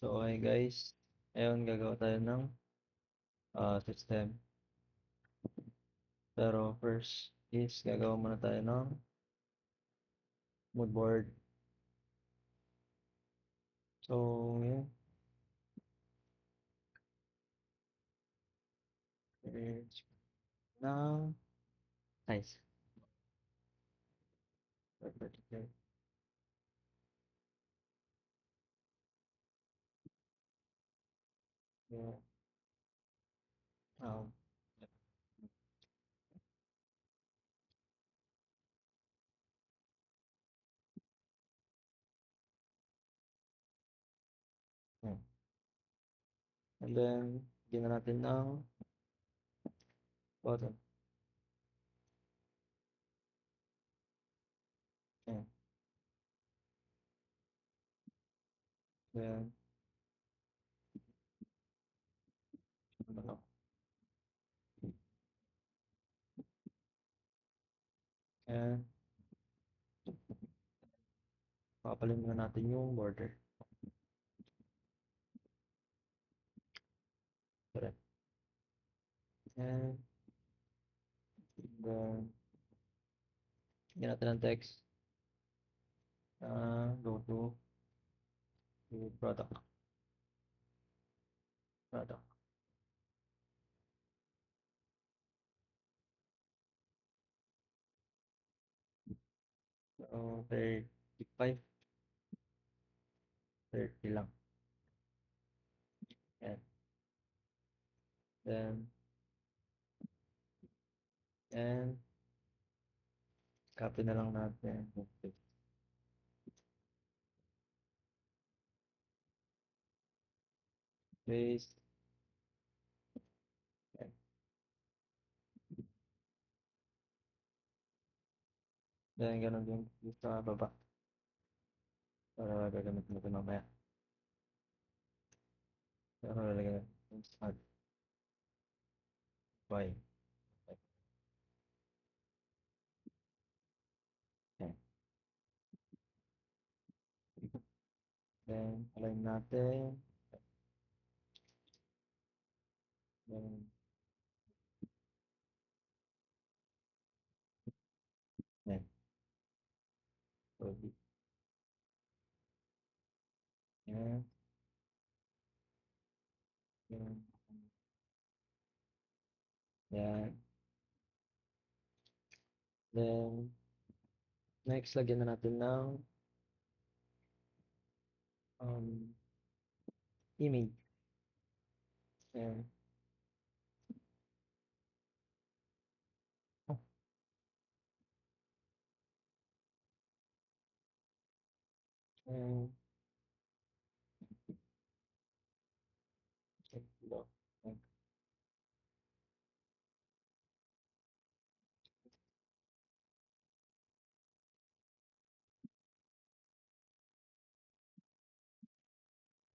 So, okay guys, ngayon gagawa tayo ng system. Pero first is gagawa muna tayo ng mood board. So, yun. Is ng size. Vertical. Yeah. Um, yeah. And then, gina natin ng button. Yeah. Then, ano, and papalin muna natin yung border. Correct. And then, gina natin ng text. Go to product. So, 35, 30 lang. And then, and copy na lang natin. Okay. Paste. And then, ganun din dito sa baba. Para gagamitin natin mamaya. Pero lalagyan natin start by. Okay. Then, align natin. Then, yan. So, yan. Yan. Yan. Then, next, lagyan na natin ng um, image. Yan. Oh, yan. Yan.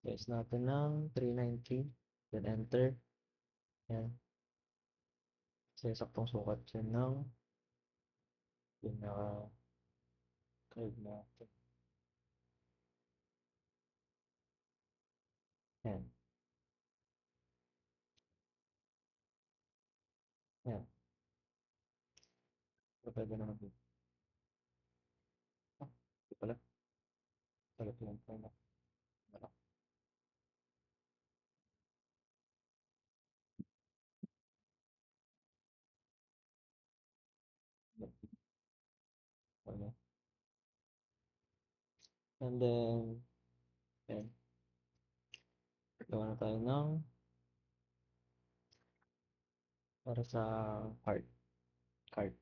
Press natin ng 393. Then, enter. Yan. Kasi saktong sukat yan ng pinaka-curve natin. Yan. Yan. So, pwede naman dito. Ah, di pala. Sagot lang po na. Ano? Ano? And then, yan. Gawa na tayo ng para sa card. Card.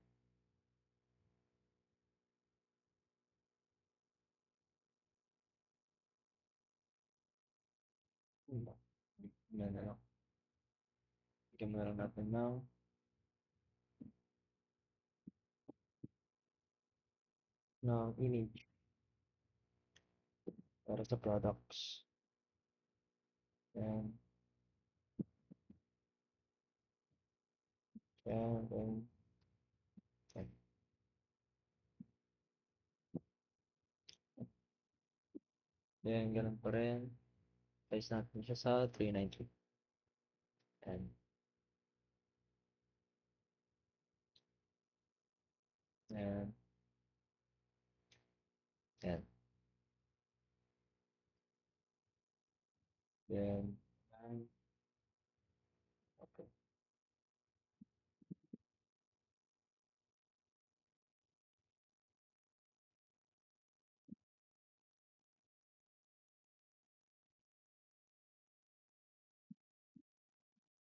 Yan na lang. Bigyan mo na lang natin ng image para sa products. Yan. Yan. Then, yan. Then, ganun pa rin. Price natin siya sa 393. And, and, and, then, and, okay.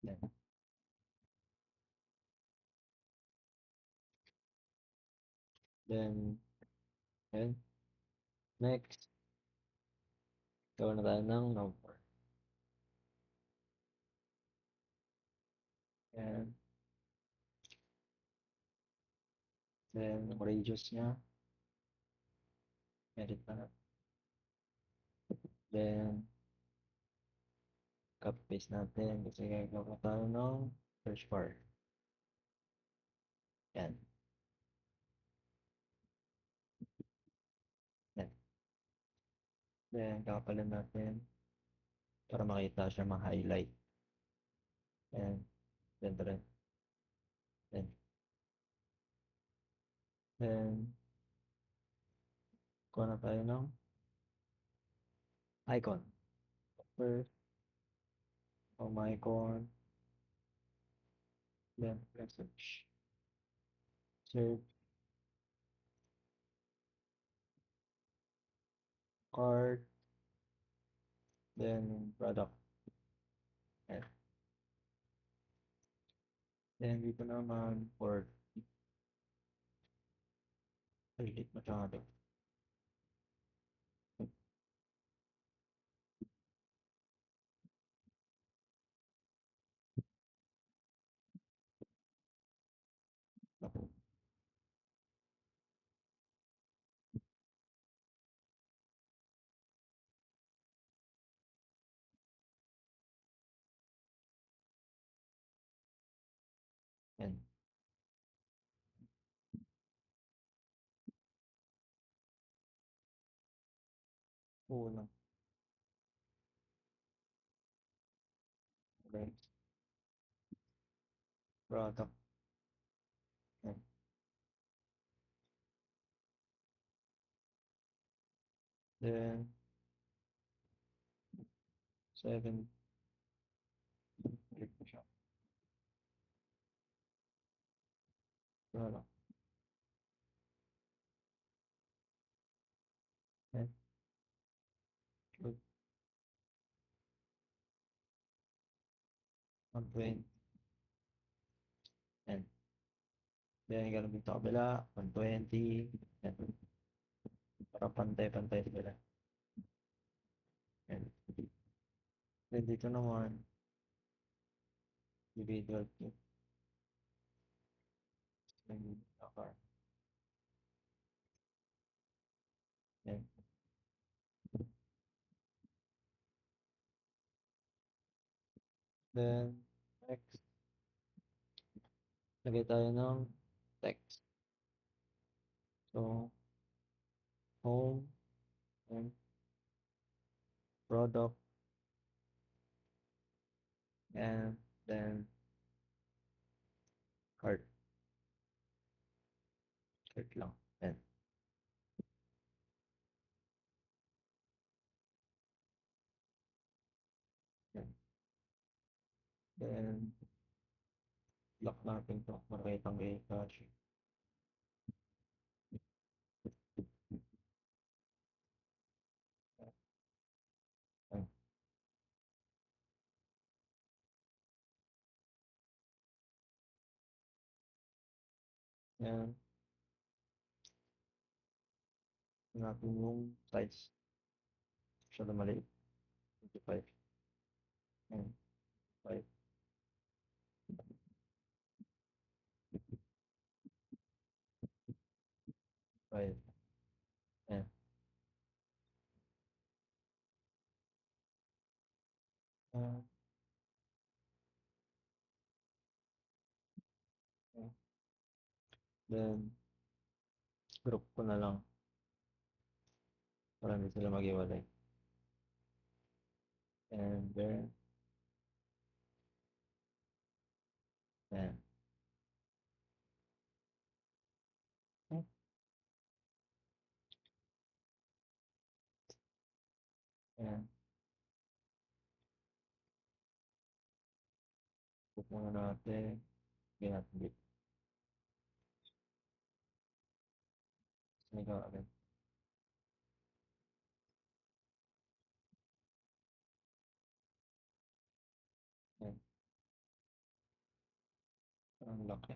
Then, then, and, next, gawa na tayo ng number. And, then, radius niya, edit na natin. Then, copy paste natin kasi gagawa tayo ng search bar. Yan. Yan. Then, kakapalan natin para makita siya ma-highlight. And, then, then, then, kuha na tayo ng icon. First, home icon, then, search. Search, card, then, product. Yan. Then, dito naman, for delete masyado. Ako. Yan. Unang. Okay. Product. Yan. Then, 7. Click mo siya. Product. Yan. Good. 120. Yan. Then, ganun din sa kabila. 120. Yan. Para pantay-pantay sila. Yan. Then, dito naman, individual clip. Then, car. Yan. Then, next, lagay tayo ng text. So, home, and product, and then cart. Cart lang. Yan. Yan. Then, lock natin to. Makita ang cache. Yan. Yan. Natin yung size. Siya na maliit. 25. Yan. 5. 5. Yan. Yan. Yan. Then, group ko na lang para hindi sila mag-iwalay. And then, and, and, book muna natin. Hindi natin dito. May ka agad. Yan. Ang laki.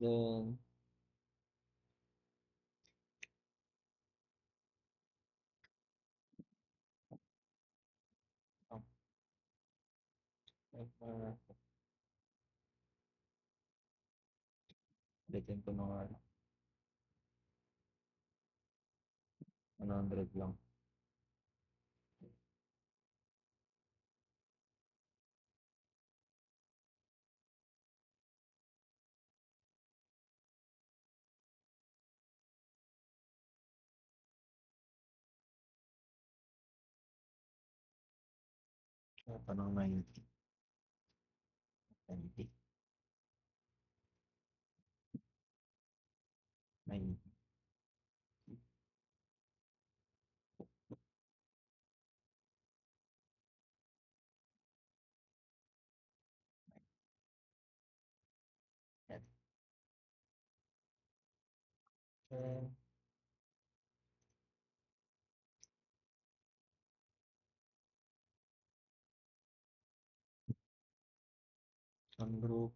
Then, oh, ulitin ko na nga. 100 lang. Tanong 90. 90. 90. Yan. Okay. Ang group.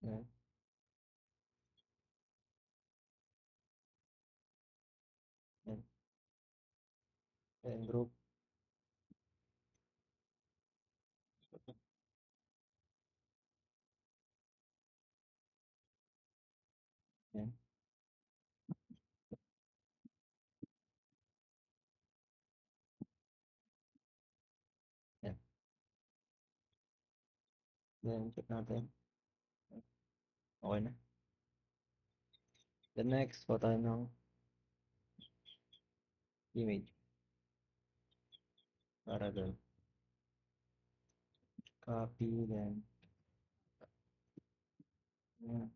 Yan. Yan. Yan, group. Yan. Yan. Then, check natin. Okay na. The next, po tayo ng image. Para doon. Copy, then. Yan.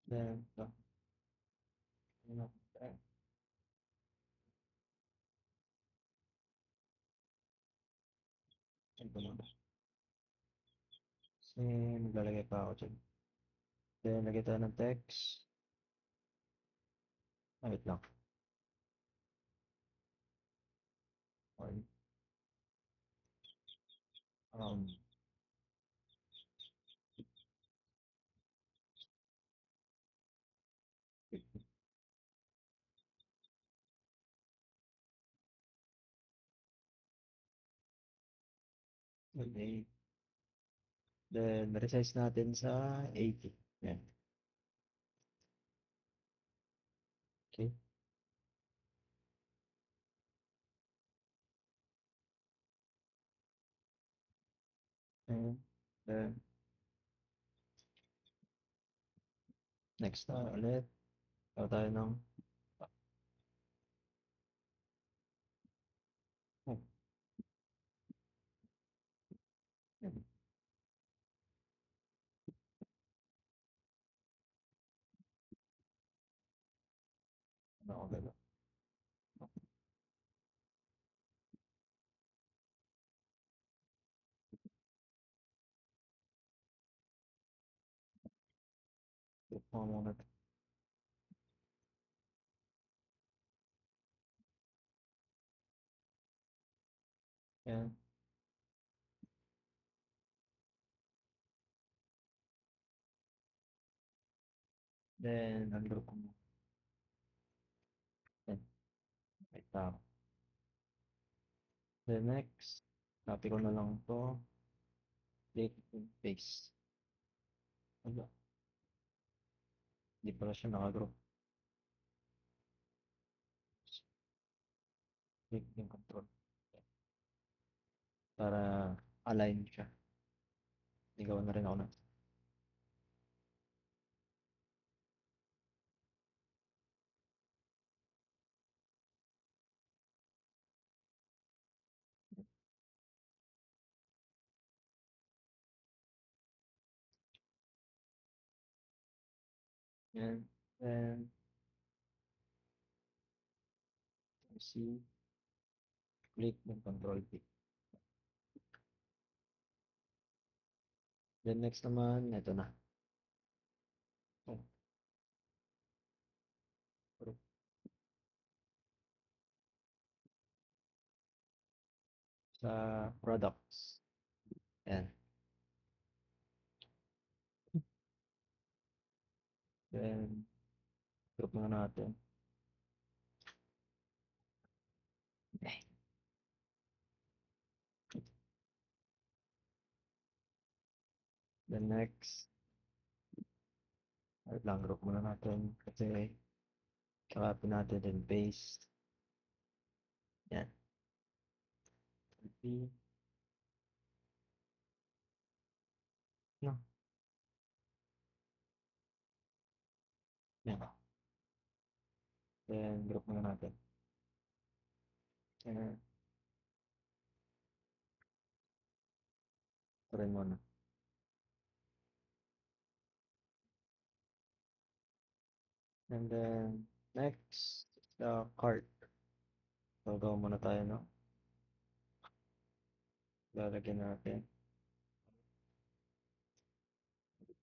Then, ito. Ano? Yan. Ito muna. Kasi maglalagay pa ako dyan. Then, lagay tayo ng text. Ah, wait lang. Or, around. Okay. Then, resize natin sa 80. Yan. Okay. And then, next na ulit. Gawa tayo ng oh, yan. Ano ako gano'n? Click mo muna. Yan. Then, ungroup ko muna. Then, wait lang. Then next, copy ko na lang to. Click and paste. Wala. Hindi pala siya nakagroup. Click yung control. Para align siya. Ligawan na rin ako na. Yan. Then, see, click yung control P. Then next naman, ito na. Oh, group sa products. Yan. Then, group na natin. Okay. Then next, wait lang, group muna natin. Kasi, copy natin then paste. Yan. Copy. No. Yan. Then, group muna natin. Yan. Ito rin muna. And then, next, cart. So, gawa muna tayo, no? Lalagyan natin.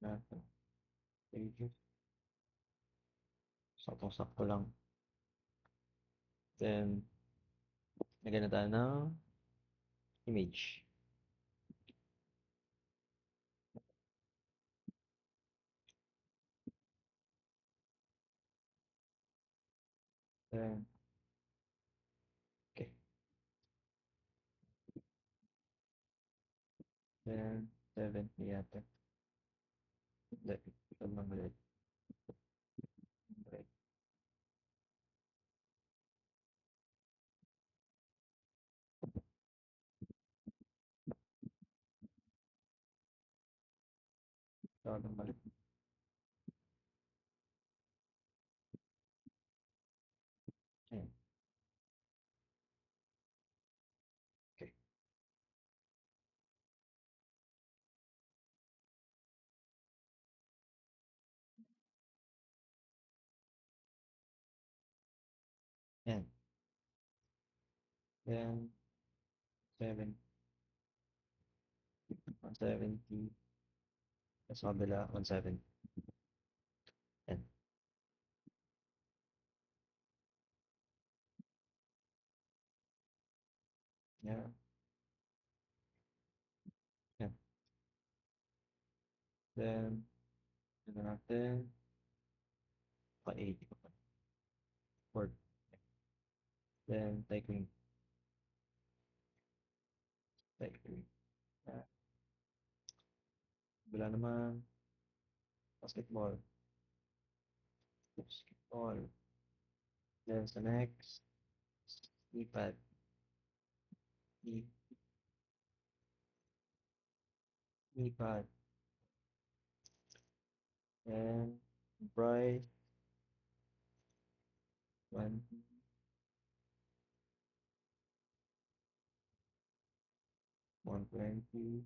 Natin. Pages. Sakto-sakto lang. Then, lagyan na tayo ng image. Then, okay. Then, 70 yata. Hindi, ito na mali. 100. Ito na mali. Ayan. Okay. Ayan. Then, 7, 170. Sa kabila, 170. Ayan. Ayan. Ayan. Then, ito natin. Pa-80 pa. Word. Then, typing. Typing. Ayan. Kabila naman. Basketball. Basketball. Then, sa next, iPad. E, iPad. And, bright. 1, 120.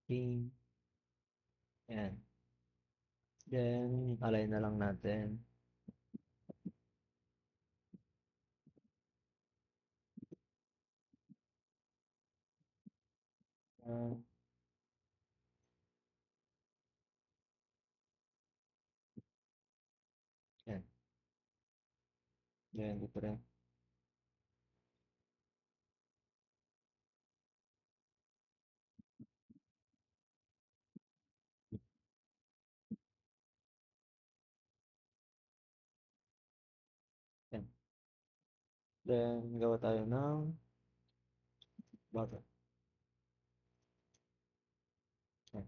King. Ayan. Then, align na lang natin. Uh, Ayan. Then, dito rin. Then, gawa tayo ng button. Yan.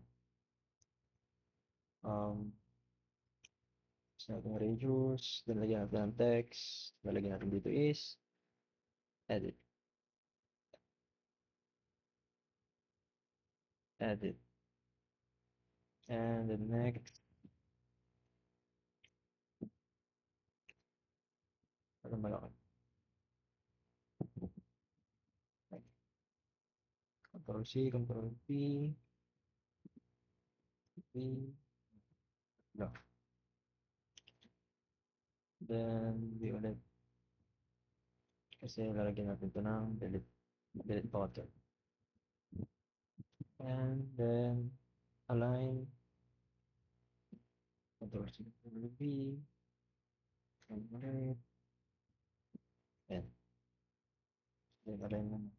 Gusto natin radius. Then, lagyan natin ng text. Lalagyan natin dito is edit. Edit. And the next, ano malaki? Control C, Control V, V, no. Then, V ulit. Kasi lalagyan natin ito ng delete button. And then, align, Control C, Control V, and ulit. Yan. Then, align naman.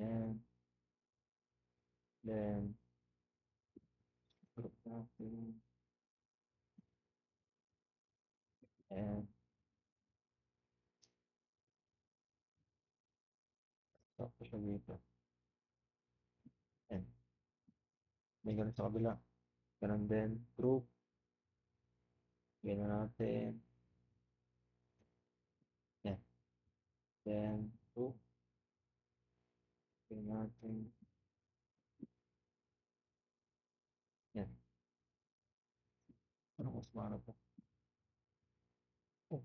And then, group natin. And, tapos siya dito. And, may ganun sa kabila. Ganun din, group. Ganun natin. Yan. Then, group. Ganun natin. Yan. Ano mas mahal po? Oh,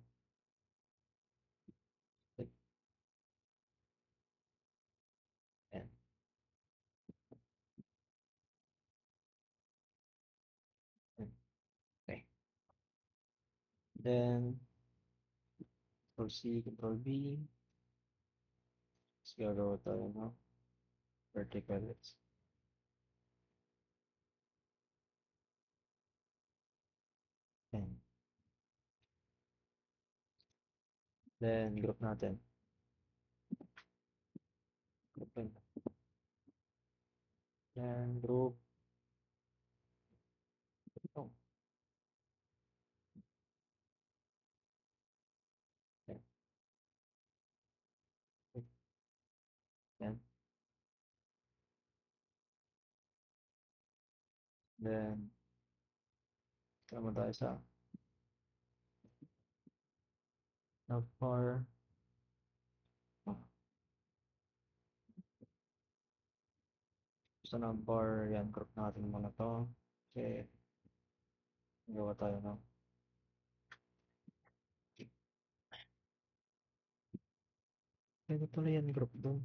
like, yan. Yan. Okay. Then, Control C, Control V. Tapos gagawa tayo ng verticals. Yan. Then, group natin. Group yun. Then, group. Oh, yan. Yan. Then, kama tayo sa navbar. Oh, sa navbar, yan. Group natin muna to. Okay. Gawa tayo ng pwede pala yan group doon.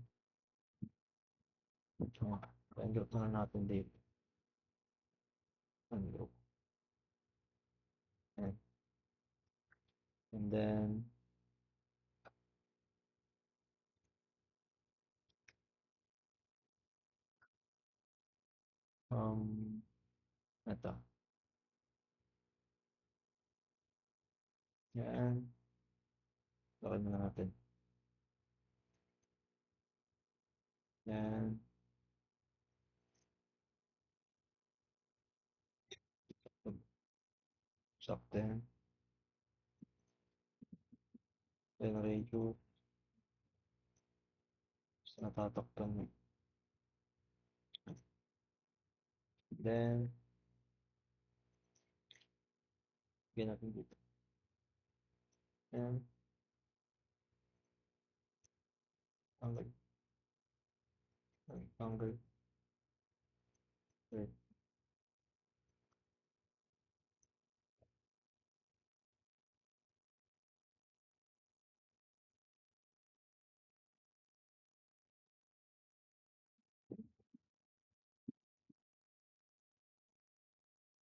Oh, yung group na lang natin dito. Yan group. Yan. And then, ito. Yan. Laki na natin. Yan. Sakto. Then, radio. Gusto natatakpan. Then, bigyan natin dito. Yan. Angle. Angle. Yan.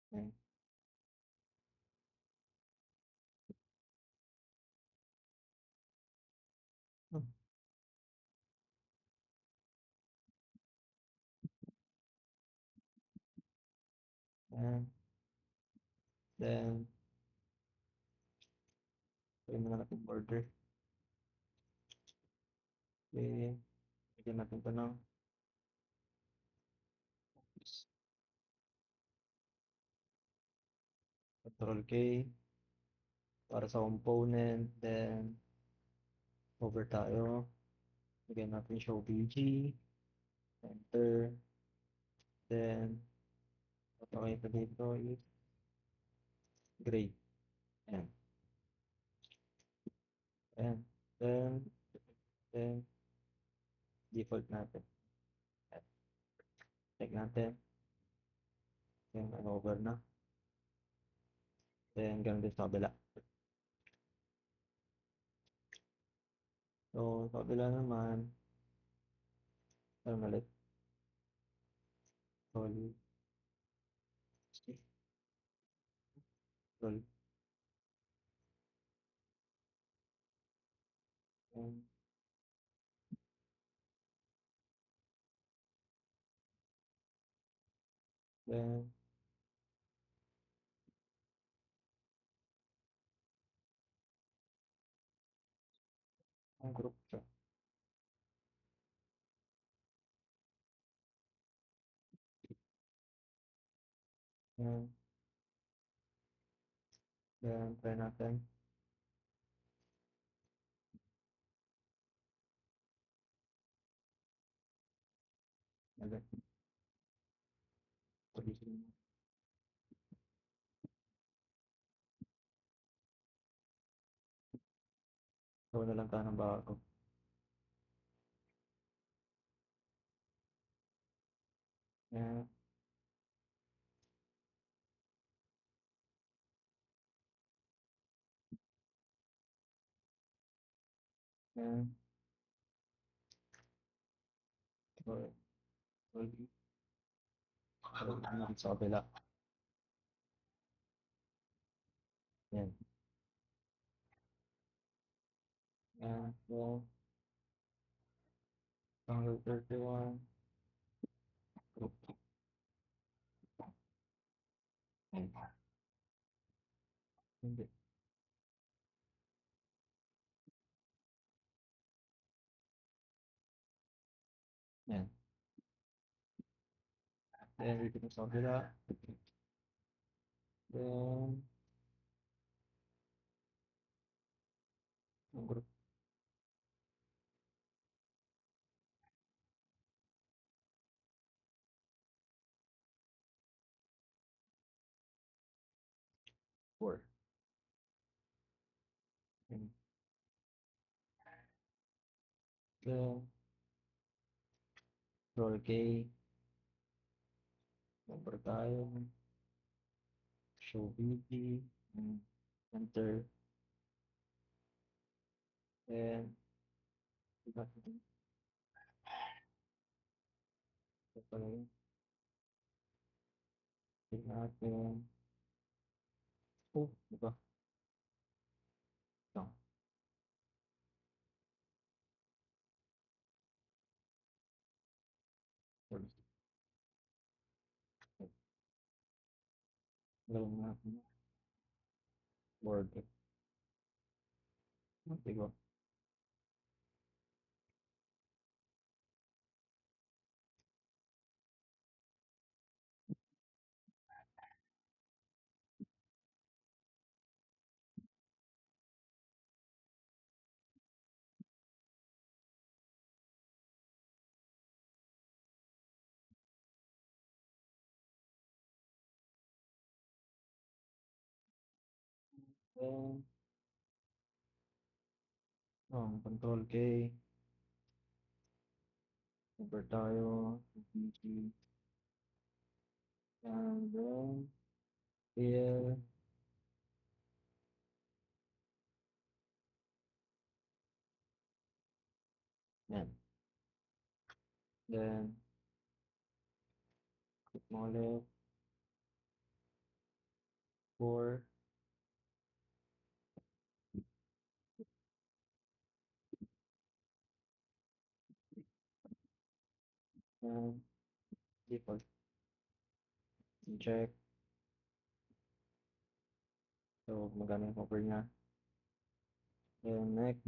Yan. Oh, yan. Then, pwede na natin border. Okay. Bigyan natin ito ng Control K. para sa component, then over tayo, lagyan natin show BG, enter, then papakita dito is grade. Ayan. Ayan. Then default natin. Ayan. Check natin. Yung over na. Then ganun din sa kabila. So sa kabila naman, ano ulit? Solid. Solid. Ayan. Then ang group siya. Ayan. Then try natin. Ulit. Position. Gawa na lang tayo ng bago. Ayan. Ayan. Solid. Solid. Solid naman sa kabila. Ayan. Ayan. So, Angle 31. Group. Ayan. Hindi. Ayan. Then repeat mo sa kabila. Then ang group 4. Ayan. Then roll K. Number tayo. Show BG. Enter. And ito pala yun. Tingnan natin. Oh, diba? Ito. Gawin natin. Board. Diba? Then, control K. Number tayo. BG. And then, here. Yan. Then, click mo ulit. 4. And default. Check. So, magana yung cover niya. Then, next.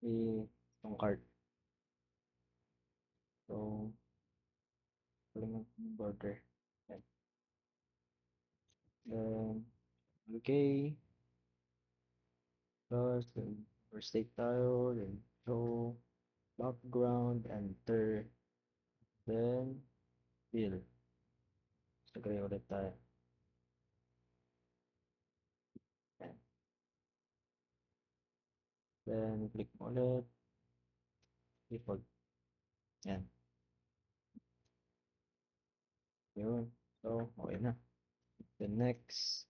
Itong card. So, paling yung border. Yan. Then, Okay. Plus, then overstate tayo, then show, background, enter, then fill. So, gawin ulit tayo. Yan. Then, click mo ulit, default. Yan. Yun. So, okay na. Then next,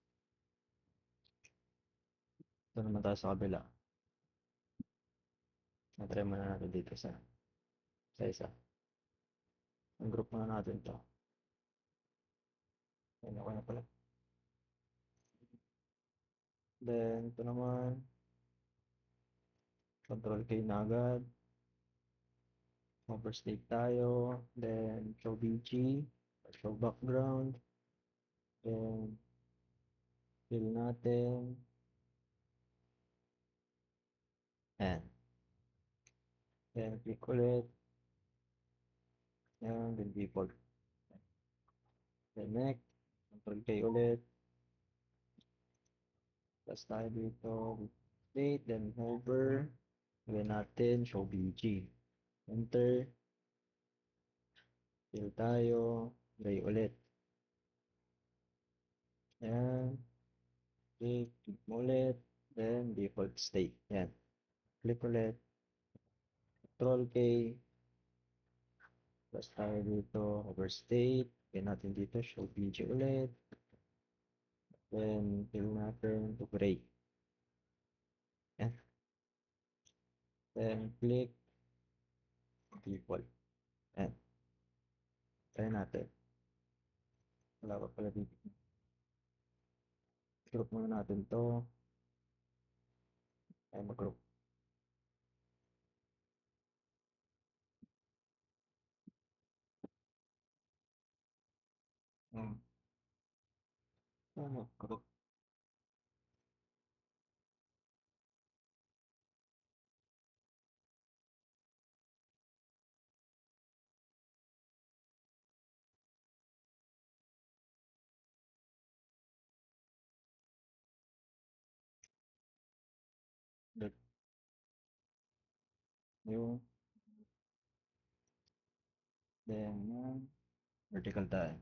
ito naman tayo sa kabila. Na-try muna natin dito sa isa. Ang group muna natin to. Yan, okay na pala. Then, ito naman, control K na agad. Overstate tayo. Then, show BG. Show background. Then, fill natin. Yan. Then, click ulit. Yan, then default. Then next, control K ulit. Plus tayo dito, date, then hover. Gawin natin, show BG. Enter. Fill tayo. Gray ulit. Yan. Click mo ulit. Then default state. Yan. Click ulit. Control K. Plus tayo dito, overstate. Gawin natin dito, show BG ulit. Then fill natin to gray. Yan. Then click default. Yan. Try natin. Wala pa pala dito. Group muna natin to. Ay, mag-group. Hmm. Mag-group. Click new. Then, vertical tayo.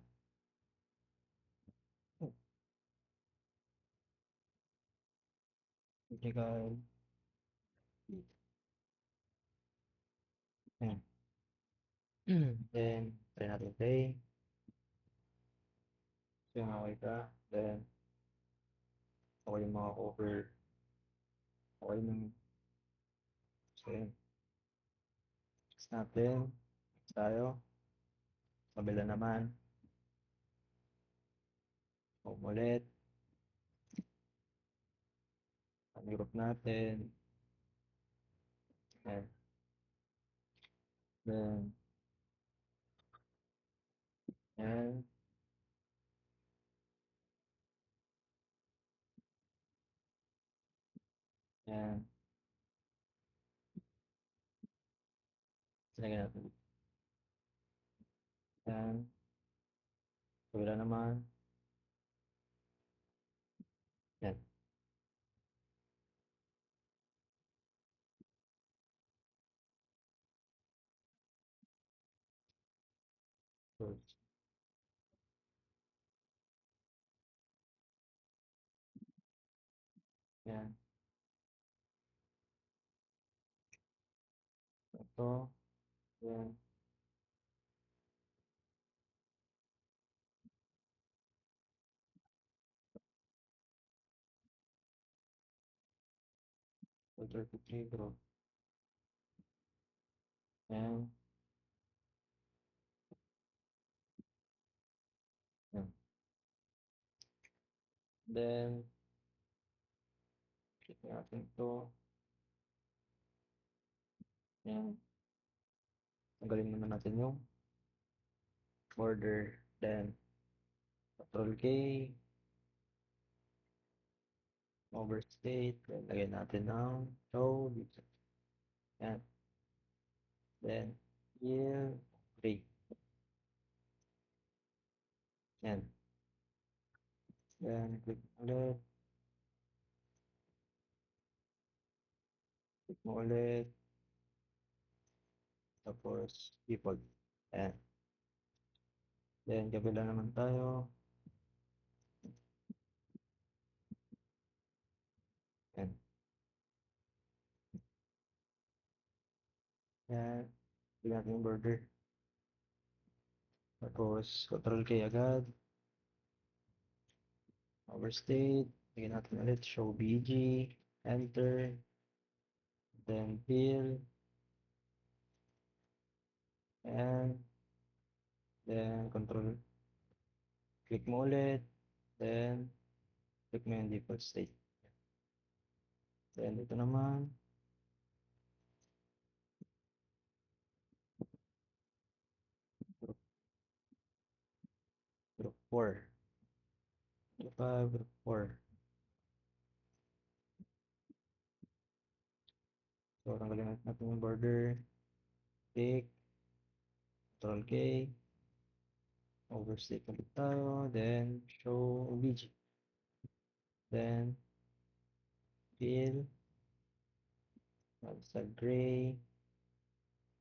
Oh, vertical. Ayan. Then, try natin play. So, yung okay ka. Then, okay yung mga cover. Okay yung, so yun. Next natin. Next tayo. Kabila naman. Home ulit. Ang group natin. Ayan. Then, ayan. Ayan. Sinagyan natin. Ayan. Kabila naman. Ayan. So, ayan. Ito. Ayan. So, 33 group. Ayan. Ayan. Then, click natin ito. Ayan. Tanggalin muna natin yung border. Then, Control K. Overstate. Then, lagyan natin ng show. Dito. Ayan. Then, fill. Gray. Ayan. Then, click ulit. Click mo ulit. Tapos, default. Ayan. Then, kabila naman tayo. Ayan. Ayan. Tignan natin yung border. Tapos, Control K agad. Overstate. Tignan natin ulit. Show BG. Enter. Then, fill. Ayan. Then, control. Click mo ulit. Then, click mo yung default state. Then, dito naman. Group 4. Group 5, group 4. So, tanggalin natin yung border. Click. Control K. Overstate ulit tayo. Then, show BG. Then, fill. Sa gray.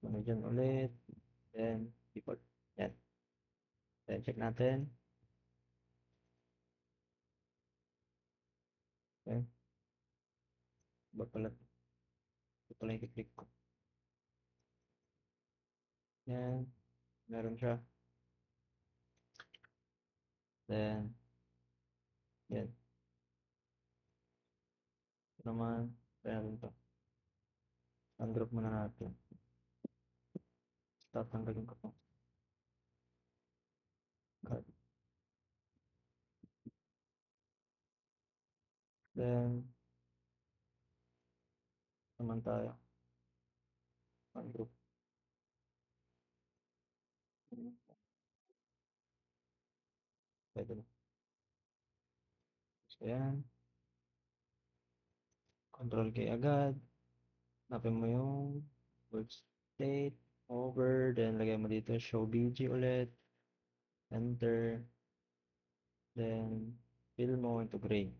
Ano dyan ulit. Then, default. Yan. Then, check natin. Okay. Ba pala? Ito pala yung click ko. Yan. Meron siya. Then, yan. Ito naman. Meron to. Undrop muna natin. Tatanggalin ko to. Cut. Then, naman tayo. Undrop. Pwede na. So, yan. Control K agad. Napin mo yung word state. Over. Then, lagay mo dito. Show BG ulit. Enter. Then, fill mo into gray.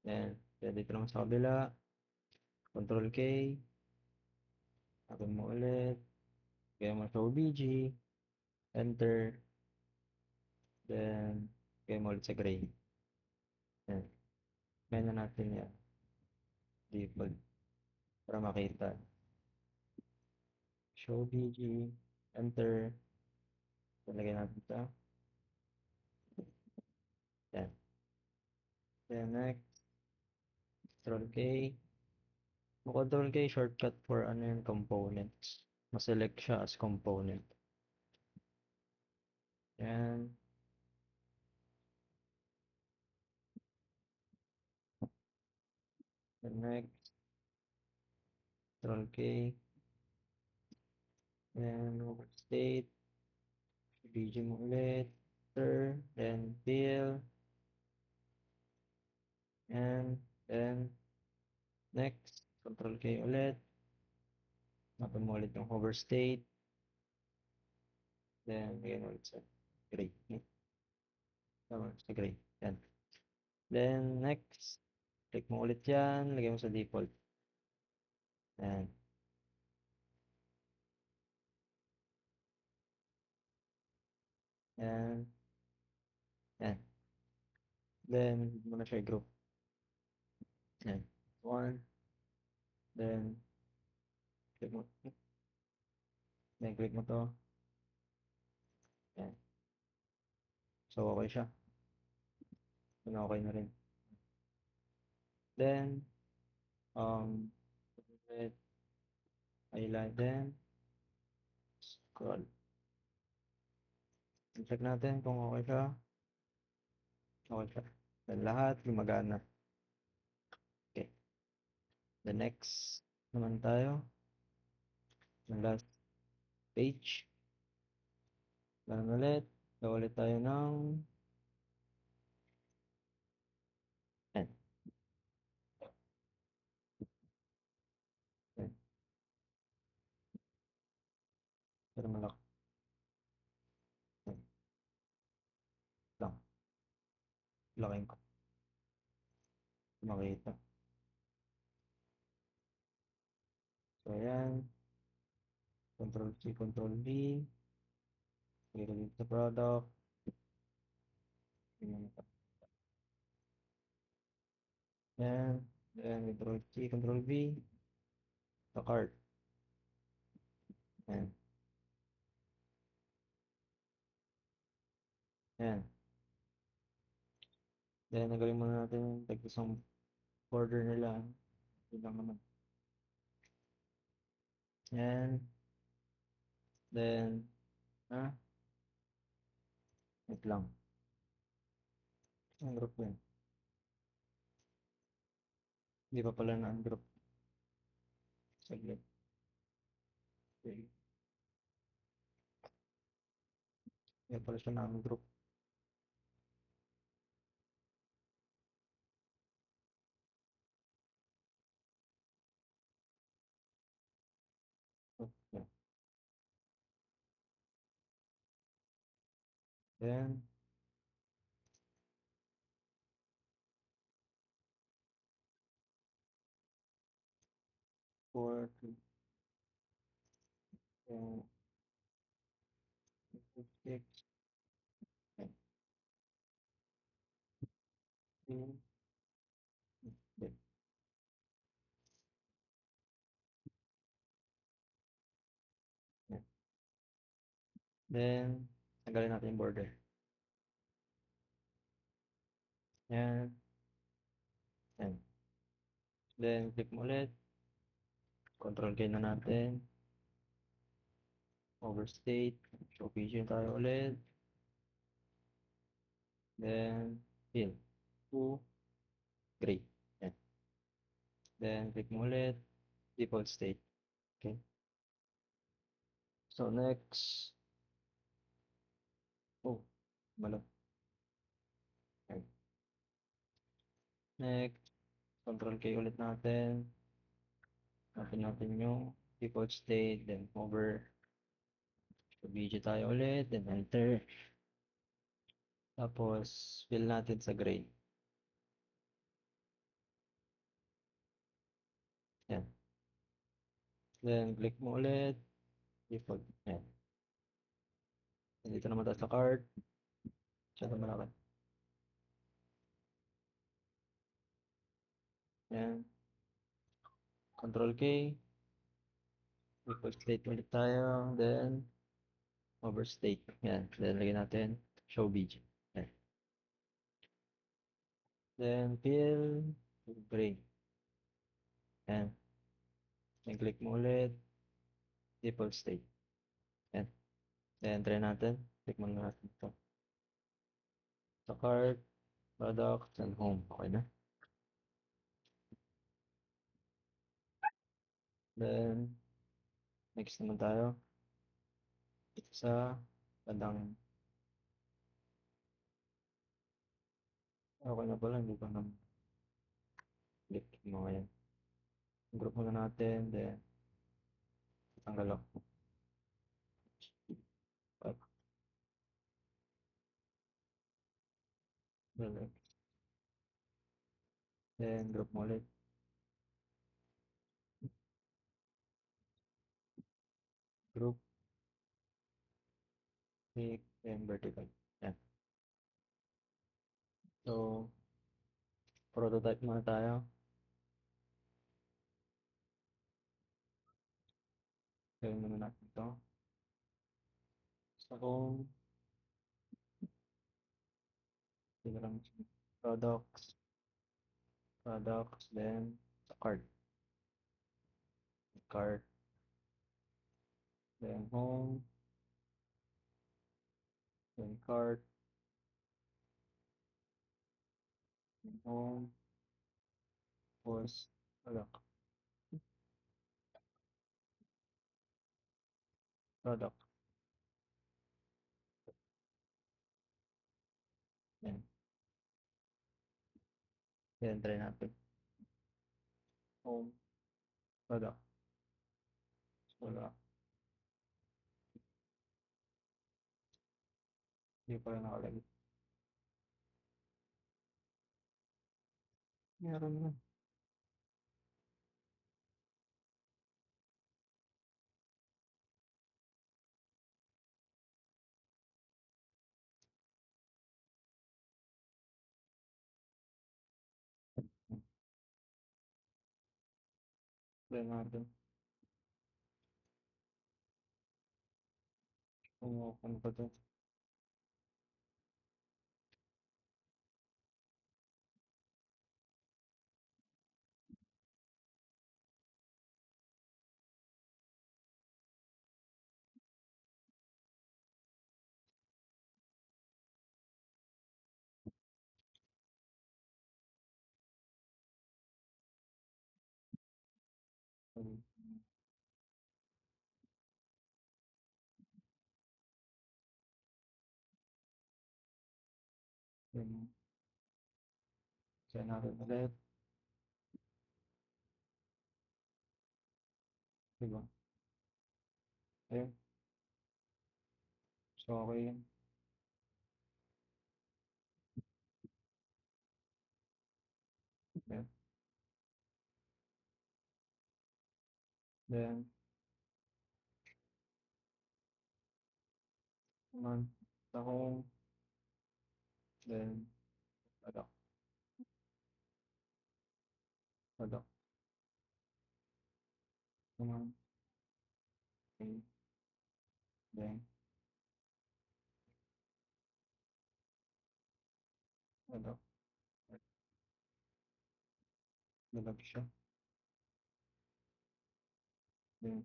Then, dito naman sa kabila. Control K. Napin mo ulit. Lagay mo show BG. Enter. Then, lagay mo ulit sa gray. Yan. Kaya na natin yan. Default. Para makita. Show BG. Enter. Lagay natin ito. Yan. Then next. Control K. Control K shortcut for ano yung components. Maselect siya as component. Yan. Then next. Control K. Then overstate. BG mo ulit. Enter. Then fill. And then next. Control K ulit. Napin mo ulit yung overstate. Then, again ulit sa gray. Tama, sa gray. Yan. Then, next. Click mo ulit yan. Lagay mo sa default. Yan. Yan. Yan. Then, mo na siya i-group. Yan. One. Then, click mo. Then, click mo to. Yan. So, okay siya. Then, okay na rin. Then, let highlight then, scroll. Check natin kung okay siya. Okay siya. Then, lahat gumagana. Okay. The next naman tayo. Yung last page. Ganun ulit. Gawa ulit tayo ng yan. Yan. Pero malaki yan lang. Laking ko. Makita. So, ayan. Control C, Control V. Lagay dito sa product. Ayan. Ayan, Control C, Control V. Sa cart. Ayan. Ayan. Then, nagaling muna natin yung tag-isang border nila. Yun lang naman. Ayan. Then, ah, wait lang. Ang group yun. Hindi pa pala na-ungroup. Saglit. Okay. Hindi pala siya na-ungroup. Okay. Then, 4, 2, 6, 10, 15. Then, tanggalin natin yung border. Yan. Yan. Then, click mo ulit. Control K na natin. Overstate. Show vision tayo ulit. Then, fill. To gray. Yan. Then, click mo ulit. Default state. Okay. So, next. Oh, malo. Okay. Next. Control K ulit natin. Open natin yung default state. Then, over. Show video tayo ulit. Then, enter. Tapos, fill natin sa gray. Yan. Then, click mo ulit. Default. Yan. Dito naman tayo sa card. Siya naman natin. Yan. Control K. Default state ulit tayo. Then, overstate. Yan. Then, lagyan natin show video. Yan. Then, fill. Gray. Yan. Then, click mo ulit. Default state. Yan. Then, try natin. Click mo natin ito. Sa card, products, and home. Okay na. Then, next naman tayo. Sa bandang okay na pala. Hindi pa naman. Click mo ngayon. Group muna natin. Then, tanggal ako. Then, group mo ulit. Group, click, and vertical. Yan. So, prototype muna tayo. Gawin muna natin ito. So, kung sino lang products, then sa cart, then home, then cart, then home, post, product. Yan. Yan, try natin. Home, product, wala. Hindi pa rin nakalagay. Meron na. Try natin kung ano pa 'to. Hmm, yun. Try natin ulit, 'di ba? Ayun, so okey yun. Ayun, then naman sa home, then product, product naman, okey, then product, dalag siya, then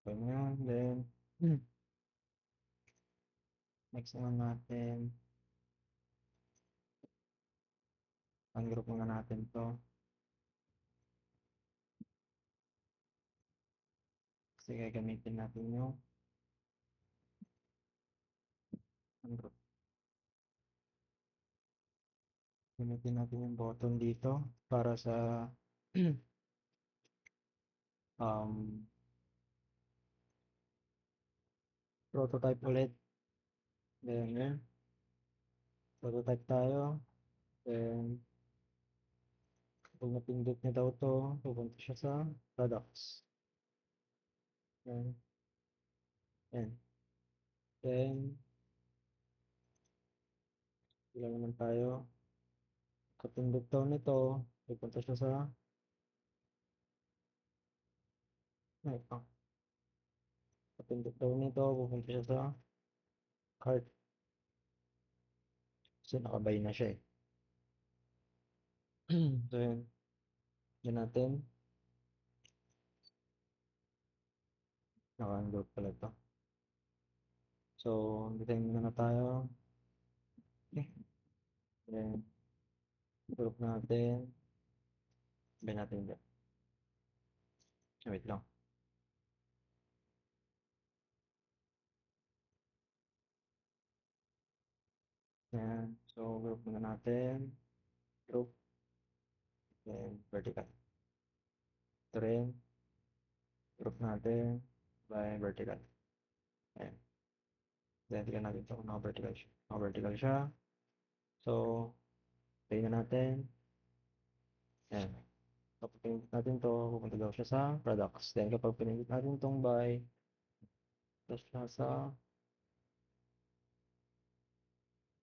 okey na yun, then next naman natin, ungroup muna natin 'to kasi gagamitin natin yung ungroup. Gamitin natin yung button dito para sa um, prototype ulit. Then yun, prototype tayo. Then pag napindot niya daw 'to, pupunta siya sa products. Yan, yan. Then ilan naman tayo, kapindot daw nito, pupunta siya sa ay, kapindot daw nito, pupunta siya sa cart. Kasi naka-buy na siya, eh. So yun, yun natin, naka-ungroup pala 'to. So design muna tayo. Okay, then group natin, sabay natin diyan. Wait lang. Yan, so group muna natin, group, then vertical. Ito rin, group natin by vertical. Ayan. Then tignan natin ito kung naka-vertical siya. Naka-vertical siya. So, play na natin. Ayan. Kapag pinindot natin to, pupunta daw siya sa products. Then kapag pinindot natin tong buy, tapos siya sa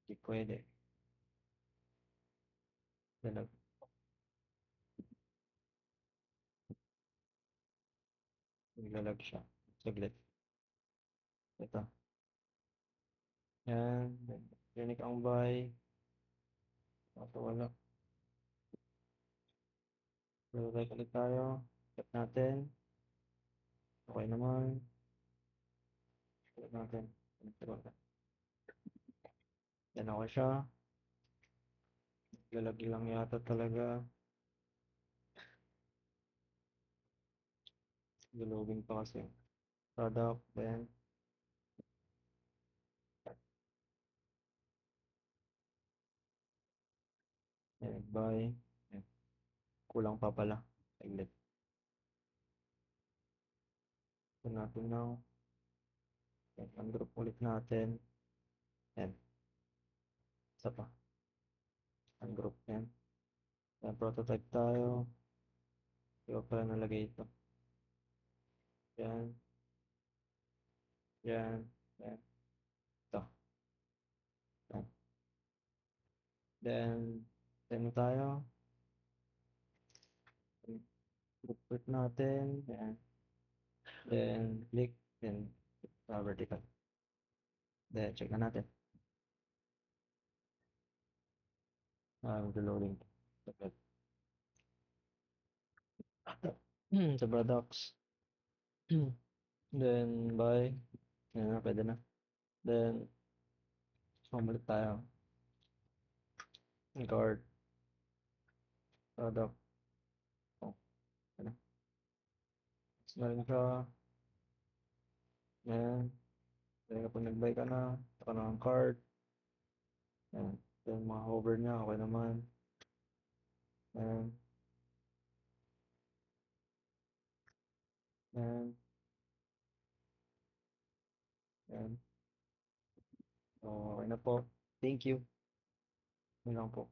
hindi pwede. Dalag. Naglalag siya. Saglit. Ito. Yan. Clinic ang buy. Ito wala. Prototype ulit tayo. Check natin. Okay naman. Check natin. Yan ako siya. Lalagay lang yata talaga. Galugin pa kasi. Product. Then, yan. Buy. Yan. Kulang pa pala. Saglit. Ito natin now. Yan. Ungroup ulit natin. Yan. Isa pa. Ungroup yan. Yan. Prototype tayo. Hindi ko pala nalagay ito. Yan. Yan. Yan. Ito. Yan. Then, tayo. select natin. Ayan. Then, click. Then, vertical. Then, check na natin. Reloading. Sa products. Then, buy. Ayan na, pwede na. Then, bumalik tayo. Card. Product. Oh, ayan na. Tapos na rin siya. Ayan. Then, kapag nag-buy ka na, taka na ang card. Ayan. Then, mga hover niya, okay naman. Ayan. Ayan. Ayan. So, okay na po. Thank you. Yun lang po.